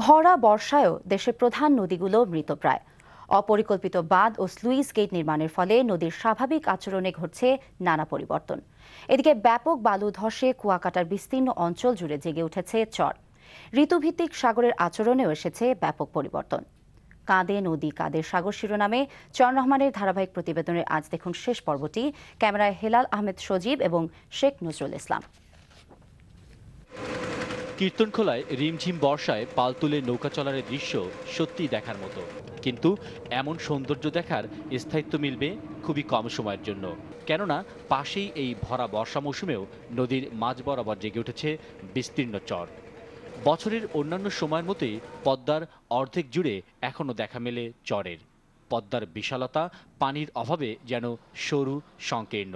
ভরা বর্ষায়ও দেশের প্রধান নদীগুলো মৃতপ্রায়। অপরিকল্পিত বাঁধ ও স্লুইস গেট নির্মাণের ফলে নদীর স্বাভাবিক আচরণে ঘটছে নানা পরিবর্তন। এদিকে ব্যাপক বালু ধসে কুয়াকাটার বিস্তীর্ণ অঞ্চল জুড়ে জেগে উঠেছে চর। ঋতুভিত্তিক সাগরের আচরণেও এসেছে ব্যাপক পরিবর্তন। কাঁদে নদী কাঁদে সাগর শিরোনামে চয়ন রহমানের ধারাবাহিক প্রতিবেদনের আজ দেখুন শেষ পর্বটি। ক্যামেরায় হেলাল আহমেদ সজীব এবং শেখ নজরুল ইসলাম। কীর্তনখোলায় রিমঝিম বর্ষায় পাল তুলে নৌকা চলার দৃশ্য সত্যিই দেখার মতো, কিন্তু এমন সৌন্দর্য দেখার স্থায়িত্ব মিলবে খুবই কম সময়ের জন্য। কেননা পাশেই এই ভরা বর্ষা মৌসুমেও নদীর মাঝ বরাবর জেগে উঠেছে বিস্তীর্ণ চর। বছরের অন্যান্য সময়ের মতোই পদ্মার অর্ধেক জুড়ে এখনও দেখা মেলে চরের। পদ্মার বিশালতা পানির অভাবে যেন সরু সংকীর্ণ।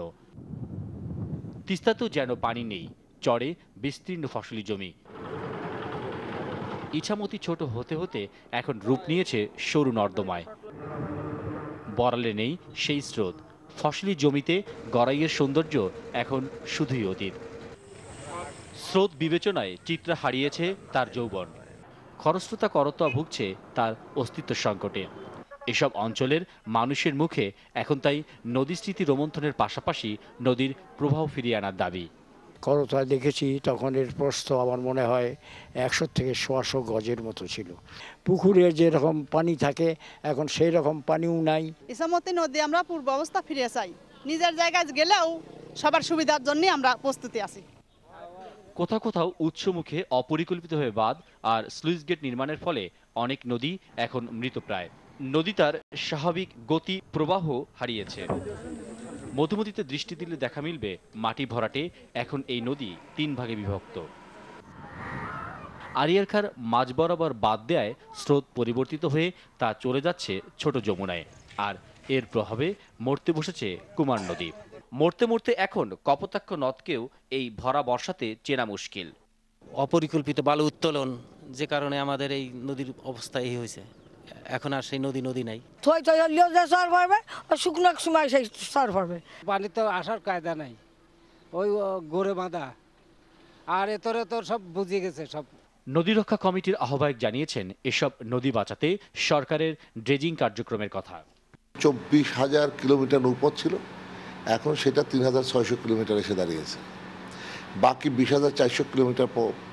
তিস্তাতেও যেন পানি নেই, চরে বিস্তীর্ণ ফসলি জমি। ইছামতি ছোট হতে হতে এখন রূপ নিয়েছে সরু নর্দমায়। বরালে নেই সেই স্রোত। ফসলি জমিতে গড়াইয়ের সৌন্দর্য এখন শুধুই অতীত। স্রোত বিবেচনায় চিত্রা হারিয়েছে তার যৌবন। খরস্রোতা করতোয়া ভুগছে তার অস্তিত্ব সংকটে। এসব অঞ্চলের মানুষের মুখে এখন তাই নদী স্মৃতি রোমন্থনের পাশাপাশি নদীর প্রবাহ ফিরিয়ে আনার দাবি। করতোয়া দেখেছি, তখন এর প্রস্থ আমার মনে হয় 100 থেকে 100 গজের মতো ছিল। পুকুরে যেরকম পানি থাকে এখন সেই রকম পানিও নাই। ইছামতি নদী আমরা পূর্ব অবস্থা ফিরে চাই। নিজের জায়গায় গেলেও সবার সুবিধার জন্য আমরা প্রস্তুতি আছি। কোথাও কোথাও উৎসমুখে অপরিকল্পিতভাবে বাঁধ আর স্লুইস গেট নির্মাণের ফলে অনেক নদী এখন মৃতপ্রায়। নদী তার স্বাভাবিক গতি প্রবাহ হারিয়েছে। মধুমতিতে দৃষ্টি দিলে দেখা মিলবে মাটি ভরাটে এখন এই নদী 3 ভাগে বিভক্ত। আড়িয়ারখার মাঝ বরাবর বাঁধ দেয় স্রোত পরিবর্তিত হয়ে তা চলে যাচ্ছে ছোট যমুনায়, আর এর প্রভাবে মরতে বসেছে কুমার নদী। মরতে মরতে এখন কপোতাক্ষ নদকেও এই ভরা বর্ষাতে চেনা মুশকিল। অপরিকল্পিত বালু উত্তোলন, যে কারণে আমাদের এই নদীর অবস্থা এই হয়েছে। এখন আর সেই নদী নাই। শুকনো সময় সেই সার পারবে। পানি তো আসার কায়দা নাই, ওই গড়ে বাঁধা, আর এতরে তো সব বুঝিয়ে গেছে সব। নদী রক্ষা কমিটির আহ্বায়ক জানিয়েছেন এসব নদী বাঁচাতে সরকারের ড্রেজিং কার্যক্রমের কথা। 24,000 কিলোমিটার নৌপথ ছিল, এখন সেটা 3,600 কিলোমিটার এসে দাঁড়িয়েছে। বাকি 20,400 কিলোমিটার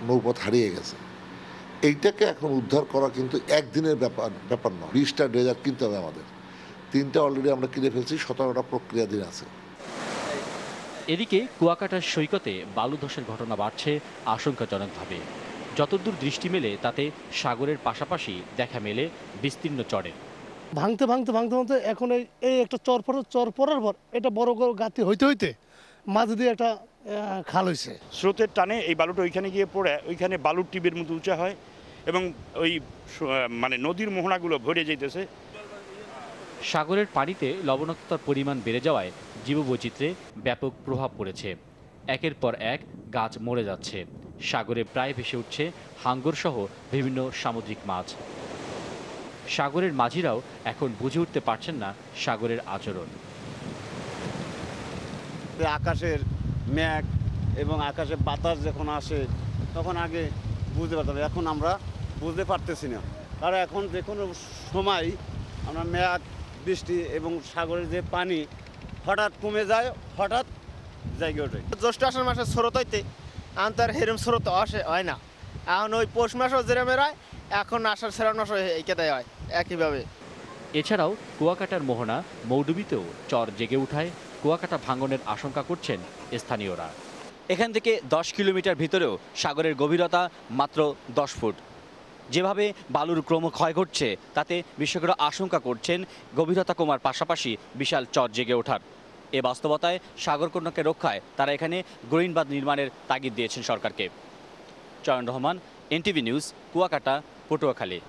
নৌপথ হারিয়ে গেছে। এইটাকে এখন উদ্ধার করা কিন্তু একদিনের ব্যাপার নয়। 20টা ড্রেজার কিনতে হবে আমাদের। 3টা অলরেডি আমরা কিনে ফেলছি, 17টা প্রক্রিয়াধীন আছে। এদিকে কুয়াকাটার সৈকতে বালু ধসের ঘটনা বাড়ছে আশঙ্কাজনকভাবে। যতদূর দৃষ্টি মেলে তাতে সাগরের পাশাপাশি দেখা মেলে বিস্তীর্ণ চরে। ভাঙতে ভাঙতে ভাঙতে ভাঙতে এখন এই একটা চর পড়ার পর এটা বড় গাতি হইতে হইতে মাঝে দিয়ে একটা খাল হয়েছে। স্রোতের টানে এই বালুটা ওইখানে গিয়ে পড়ে ওইখানে বালুর টিবের মতো উঁচা হয় এবং ওই মানে নদীর মোহনাগুলো ভরে যেতেছে। সাগরের পানিতে লবণাক্ততার পরিমাণ বেড়ে যাওয়ায় জীববৈচিত্র্যে ব্যাপক প্রভাব পড়েছে। একের পর এক গাছ মরে যাচ্ছে। সাগরে প্রায় ভেসে উঠছে হাঙ্গর সহ বিভিন্ন সামুদ্রিক মাছ। সাগরের মাঝিরাও এখন বুঝে উঠতে পারছেন না সাগরের আচরণ। আকাশের মেঘ এবং আকাশে বাতাস যখন আসে তখন আগে বুঝতে পারতাম, এখন আমরা বুঝতে পারতেছি না। কারণ এখন যে কোনো সময় আমরা মেঘ বৃষ্টি এবং সাগরের যে পানি হঠাৎ কমে যায়, হঠাৎ জায়গা ওঠে। জ্যৈষ্ঠ আষাঢ় মাসে স্রোত হইতে আন্তর হেরম স্রোত হয় না। এখন ওই পৌষ মাসও যেরমের হয়, এখন আষাঢ় শ্রাবণ মাসও এইকেটাই হয় একইভাবে। এছাড়াও কুয়াকাটার মোহনা মৌডুবিতেও চর জেগে উঠায় কুয়াকাটা ভাঙনের আশঙ্কা করছেন স্থানীয়রা। এখান থেকে 10 কিলোমিটার ভিতরেও সাগরের গভীরতা মাত্র 10 ফুট। যেভাবে বালুর ক্রম ক্ষয় ঘটছে তাতে বিশেষজ্ঞরা আশঙ্কা করছেন গভীরতা কমার পাশাপাশি বিশাল চর জেগে ওঠার। এ বাস্তবতায় সাগরকন্যাকে রক্ষায় তারা এখানে গ্রীন বাঁধ নির্মাণের তাগিদ দিয়েছেন সরকারকে। চয়ন রহমান, এনটিভি নিউজ, কুয়াকাটা, পটুয়াখালী।